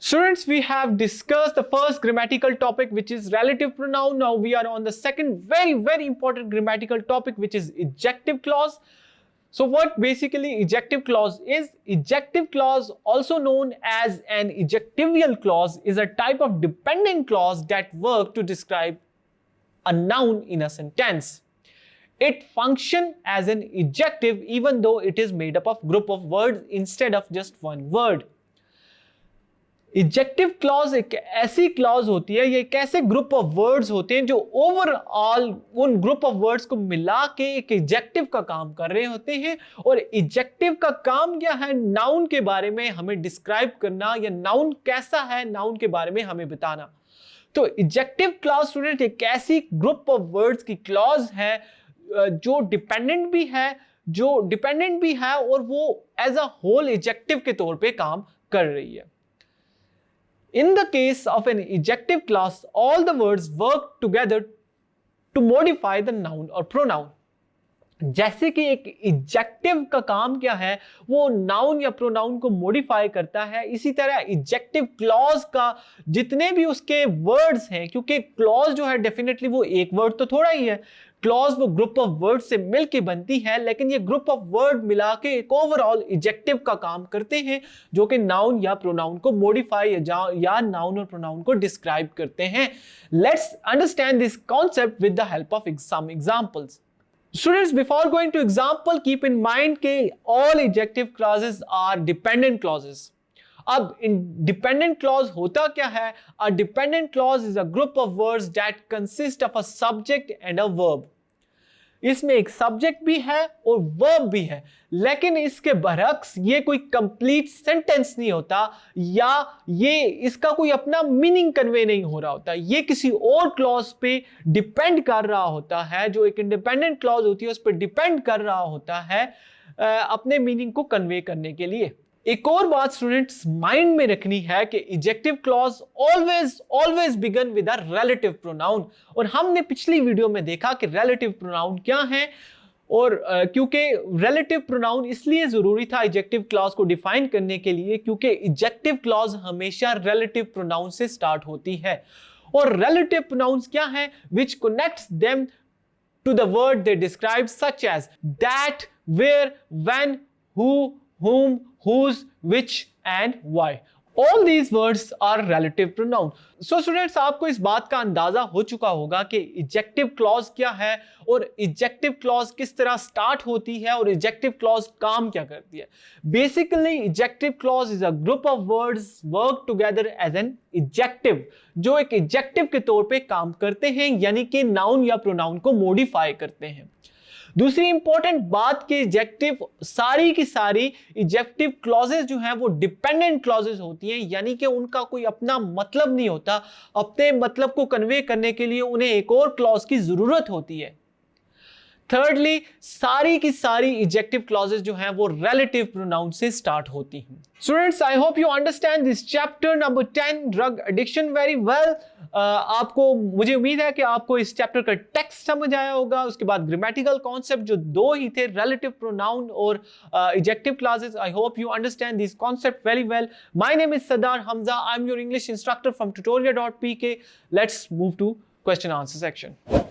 Students, we have discussed the first grammatical topic, which is relative pronoun. Now we are on the second very important grammatical topic, which is ejective clause. So what basically ejective clause is? Ejective clause, also known as an ejectival clause, is a type of dependent clause that works to describe a noun in a sentence. It functions as an ejective even though it is made up of group of words instead of just one word. Adjective clause एक ऐसी clause होती है, ये एक ऐसे group of words होते हैं जो ओवरऑल उन ग्रुप ऑफ वर्ड्स को मिला के एक इजेक्टिव का काम कर रहे होते हैं। और इजेक्टिव का काम क्या है? नाउन के बारे में हमें डिस्क्राइब करना या नाउन कैसा है, नाउन के बारे में हमें बताना। तो इजेक्टिव क्लॉज स्टूडेंट एक ऐसी ग्रुप ऑफ वर्ड्स की क्लॉज है जो डिपेंडेंट भी है और वो एज अ होल इजेक्टिव के तौर पे काम कर रही है। In the case of an ejective clause, all the words work together to modify the noun or pronoun. जैसे कि एक इजेक्टिव का काम क्या है, वो नाउन या प्रोनाउन को मॉडिफाई करता है, इसी तरह इजेक्टिव क्लॉज का जितने भी उसके वर्ड्स हैं, क्योंकि क्लॉज जो है डेफिनेटली वो एक वर्ड तो थोड़ा ही है, क्लॉज वो ग्रुप ऑफ वर्ड से मिलके बनती है, लेकिन ये ग्रुप ऑफ वर्ड मिला के एक ओवरऑल इजेक्टिव का काम करते हैं जो कि नाउन या प्रोनाउन को मॉडिफाई या नाउन और प्रोनाउन को डिस्क्राइब करते हैं। Let's understand this concept with the help of some examples. Students, before going to example, keep in mind कि all ejective clauses are dependent clauses. अब dependent clause होता क्या है? A dependent clause is a group of words that consist of a subject and a verb. इसमें एक subject भी है और वर्ब भी है, लेकिन इसके बरक्स ये कोई कंप्लीट सेंटेंस नहीं होता या ये इसका कोई अपना मीनिंग कन्वे नहीं हो रहा होता, ये किसी और क्लॉज पे डिपेंड कर रहा होता है। जो एक इंडिपेंडेंट क्लॉज होती है उस पर डिपेंड कर रहा होता है अपने मीनिंग को कन्वे करने के लिए। एक और बात स्टूडेंट्स माइंड में रखनी है कि adjective clause always begin with a relative pronoun. और हमने पिछली वीडियो में देखा कि रिलेटिव प्रोनाउन क्या है, और क्योंकि रिलेटिव प्रोनाउन इसलिए जरूरी था इजेक्टिव क्लॉज को डिफाइन करने के लिए क्योंकि इजेक्टिव क्लॉज हमेशा रिलेटिव प्रोनाउन से स्टार्ट होती है। और रिलेटिव प्रोनाउंस क्या है? Which connects them to the word they describe such as that, where, when, who, whom, whose, which and why. All these words are relative pronoun. So students, आपको इस बात का अंदाजा हो चुका होगा कि ejective clause क्या है और ejective clause किस तरह स्टार्ट होती है और ejective clause काम क्या करती है। Basically, ejective clause is a group of words work together as an ejective, जो एक ejective के तौर पे काम करते हैं, यानी कि noun या pronoun को modify करते हैं। दूसरी इंपॉर्टेंट बात कि इजेक्टिव सारी की सारी इजेक्टिव क्लॉजेस जो हैं वो डिपेंडेंट क्लॉजेस होती हैं, यानी कि उनका कोई अपना मतलब नहीं होता, अपने मतलब को कन्वे करने के लिए उन्हें एक और क्लॉज की जरूरत होती है। थर्डली, सारी की सारी इजेक्टिव क्लॉजेस जो हैं वो रिलेटिव प्रोनाउन से स्टार्ट होती हैं। Students, I hope you understand this chapter number 10 drug addiction very well. मुझे उम्मीद है कि आपको इस चैप्टर का टेक्स्ट समझ आया होगा। उसके बाद ग्रामेटिकल कॉन्सेप्ट जो दो ही थे, रिलेटिव प्रोनाउन और adjective clauses. I hope you understand this concept very well. My name is Sadar Hamza. I am your English instructor from tutorial.pk. Let's move to question answer section.